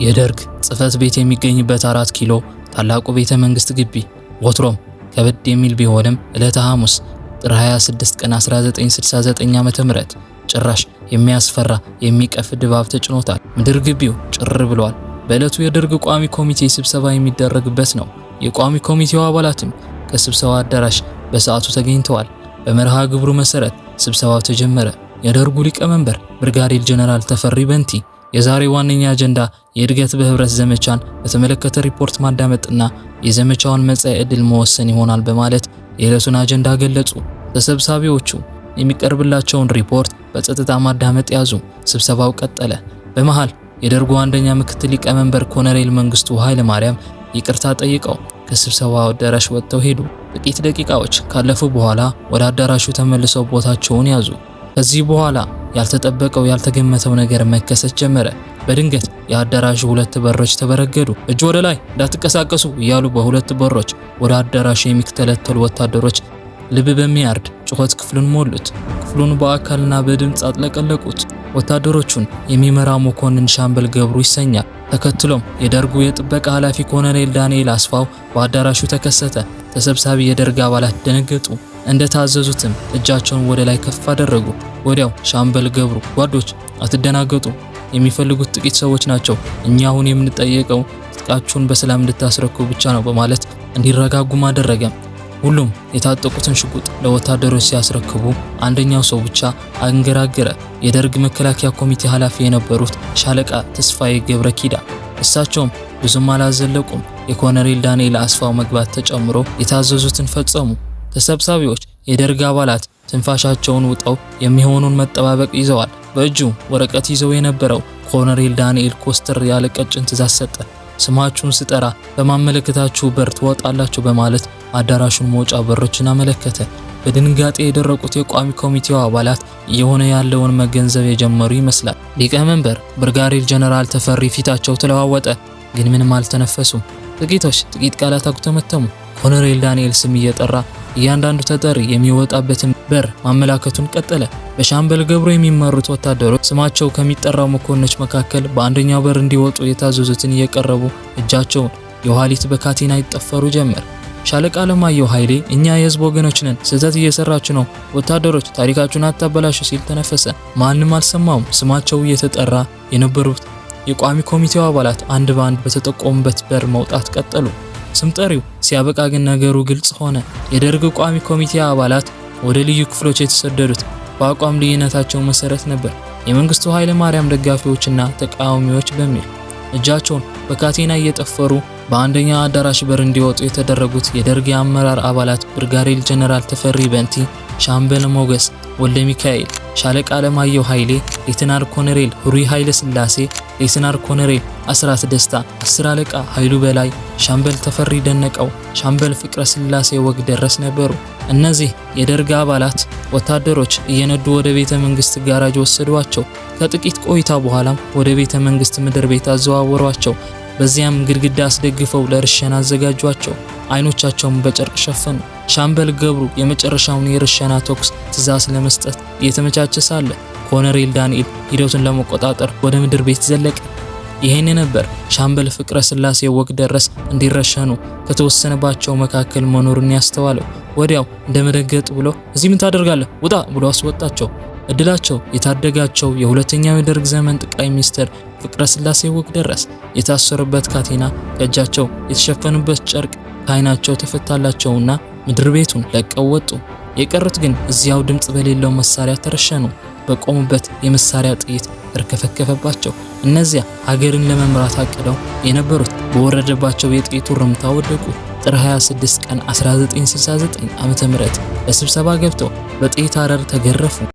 የደርግ ጽሕፈት ቤት የሚገኝበት 4 ኪሎ ታላቁ ቤተ መንግስት ግቢ ወትሮም ከበድ የሚል ቢሆንም ዕለተ ሐሙስ ጥር 26 ቀን 1969 ዓ.ም ጭራሽ የሚያስፈራ የሚቀፍ ድባብ ተጭኖታል። ምድር ግቢው ጭር ብሏል። በዕለቱ የደርግ ቋሚ ኮሚቴ ስብሰባ የሚደረግበት ነው። የቋሚ ኮሚቴው አባላትም ከስብሰባው አዳራሽ በሰዓቱ ተገኝተዋል። በመርሃ ግብሩ መሰረት ስብሰባው ተጀመረ። የደርጉ ሊቀመንበር ብርጋዴር ጀነራል ተፈሪ በንቲ የዛሬ ዋነኛ አጀንዳ የእድገት በህብረት ዘመቻን በተመለከተ ሪፖርት ማዳመጥና የዘመቻውን መጻኢ ዕድል መወሰን ይሆናል በማለት የዕለቱን አጀንዳ ገለጹ። ተሰብሳቢዎቹ የሚቀርብላቸውን ሪፖርት በጸጥታ ማዳመጥ ያዙ። ስብሰባው ቀጠለ። በመሃል የደርጉ አንደኛ ምክትል ሊቀመንበር ኮሎኔል መንግስቱ ኃይለ ማርያም ይቅርታ ጠይቀው ከስብሰባው አዳራሽ ወጥተው ሄዱ። ጥቂት ደቂቃዎች ካለፉ በኋላ ወደ አዳራሹ ተመልሰው ቦታቸውን ያዙ። ከዚህ በኋላ ያልተጠበቀው ያልተገመተው ነገር መከሰት ጀመረ። በድንገት የአዳራሹ 2 በሮች ተበረገዱ። እጅ ወደ ላይ እንዳትቀሳቀሱ እያሉ በ2 በሮች ወደ አዳራሹ የሚተለተሉ ወታደሮች ልብ በሚያርድ ጩኸት ክፍሉን ሞሉት። ክፍሉን በአካልና በድምፅ አጥለቀለቁት። ወታደሮቹን የሚመራ መኮንን ሻምበል ገብሩ ይሰኛል። ተከትሎም የደርጉ የጥበቃ ኃላፊ ኮሎኔል ዳንኤል አስፋው በአዳራሹ ተከሰተ። ተሰብሳቢ የደርግ አባላት ደነገጡ። እንደታዘዙትም እጃቸውን ወደ ላይ ከፍ አደረጉ። ወዲያው ሻምበል ገብሩ ጓዶች አትደናገጡ፣ የሚፈልጉት ጥቂት ሰዎች ናቸው። እኛ አሁን የምንጠየቀው ትጥቃችሁን በሰላም እንድታስረክቡ ብቻ ነው በማለት እንዲረጋጉ አደረገ። ሁሉም የታጠቁትን ሽጉጥ ለወታደሮች ሲያስረክቡ አንደኛው ሰው ብቻ አንገራገረ። የደርግ መከላከያ ኮሚቴ ኃላፊ የነበሩት ሻለቃ ተስፋዬ ገብረ ኪዳን። እሳቸውም ብዙም አላዘለቁም። የኮሎኔል ዳንኤል አስፋው መግባት ተጨምሮ የታዘዙትን ፈጸሙ። ተሰብሳቢዎች የደርግ አባላት ትንፋሻቸውን ውጠው የሚሆኑን መጠባበቅ ይዘዋል። በእጁ ወረቀት ይዘው የነበረው ኮሎኔል ዳንኤል ኮስተር ያለ ቀጭን ትእዛዝ ሰጠ። ስማችሁን ስጠራ በማመለከታችሁ በር ትወጣላችሁ በማለት አዳራሹን መውጫ በሮችን አመለከተ። በድንጋጤ የደረቁት የቋሚ ኮሚቴው አባላት እየሆነ ያለውን መገንዘብ የጀመሩ ይመስላል። ሊቀመንበር ብርጋዴር ጀነራል ተፈሪ ፊታቸው ተለዋወጠ፣ ግን ምንም አልተነፈሱም። ጥቂት ቃላት አጉተመተሙ። ኮሎኔል ዳንኤል ስም እየጠራ እያንዳንዱ ተጠሪ የሚወጣበትን በር ማመላከቱን ቀጠለ። በሻምበል ገብሩ የሚመሩት ወታደሮች ስማቸው ከሚጠራው መኮንኖች መካከል በአንደኛው በር እንዲወጡ የታዘዙትን እየቀረቡ እጃቸውን የኋሊት በካቴና ይጠፈሩ ጀመር። ሻለቃ አለማየሁ ኃይሌ እኛ የህዝብ ወገኖች ነን፣ ስህተት እየሰራችሁ ነው፣ ወታደሮች ታሪካችሁን አታበላሹ ሲል ተነፈሰ። ማንም አልሰማውም። ስማቸው እየተጠራ የነበሩት የቋሚ ኮሚቴው አባላት አንድ በአንድ በተጠቆሙበት በር መውጣት ቀጠሉ። ስም ጠሪው ሲያበቃ ግን ነገሩ ግልጽ ሆነ። የደርግ ቋሚ ኮሚቴ አባላት ወደ ልዩ ክፍሎች የተሰደዱት በአቋም ልዩነታቸው መሰረት ነበር። የመንግስቱ ኃይለ ማርያም ደጋፊዎችና ተቃዋሚዎች በሚል እጃቸውን በካቴና እየጠፈሩ በአንደኛው አዳራሽ በር እንዲወጡ የተደረጉት የደርግ አመራር አባላት ብርጋዴር ጀነራል ተፈሪ በንቲ፣ ሻምበል ሞገስ ወልደ ሚካኤል፣ ሻለቃ አለማየሁ ኃይሌ፣ ሌተናል ኮሎኔል ሁሪ ኃይለ ስላሴ፣ ሌተናል ኮሎኔል አስራት ደስታ፣ 10 አለቃ ኃይሉ በላይ፣ ሻምበል ተፈሪ ደነቀው፣ ሻምበል ፍቅረ ስላሴ ወግ ደረስ ነበሩ። እነዚህ የደርግ አባላት ወታደሮች እየነዱ ወደ ቤተ መንግስት ጋራጅ ወሰዷቸው። ከጥቂት ቆይታ በኋላም ወደ ቤተ መንግስት ምድር ቤት አዘዋወሯቸው። በዚያም ግድግዳ አስደግፈው ለርሸና አዘጋጇቸው። አይኖቻቸውን በጨርቅ ሸፈኑ። ሻምበል ገብሩ የመጨረሻውን የርሸና ተኩስ ትእዛዝ ለመስጠት እየተመቻቸ ሳለ ኮሎኔል ዳንኤል ሂደቱን ለመቆጣጠር ወደ ምድር ቤት ዘለቀ። ይሄን ነበር ሻምበል ፍቅረ ስላሴ ወግ ደረስ እንዲረሸኑ ከተወሰነባቸው መካከል መኖሩን ያስተዋለው። ወዲያው እንደመደገጥ ብሎ እዚህ ምን ታደርጋለህ ውጣ ብሎ አስወጣቸው። እድላቸው የታደጋቸው የሁለተኛው የደርግ ዘመን ጠቅላይ ሚኒስትር ፍቅረ ስላሴ ወግ ደረስ የታሰሩበት ካቴና ከእጃቸው የተሸፈኑበት ጨርቅ ከዓይናቸው ተፈታላቸውና ምድር ቤቱን ለቀው ወጡ። የቀሩት ግን እዚያው ድምጽ በሌለው መሳሪያ ተረሸኑ። በቆሙበት የመሳሪያ ጥይት እርከፈከፈባቸው። እነዚያ ሀገርን ለመምራት አቅደው የነበሩት በወረደባቸው የጥይቱ ርምታ ወደቁ። ጥር 26 ቀን 1969 ዓ.ም ለስብሰባ ገብተው በጥይት አረር ተገረፉ።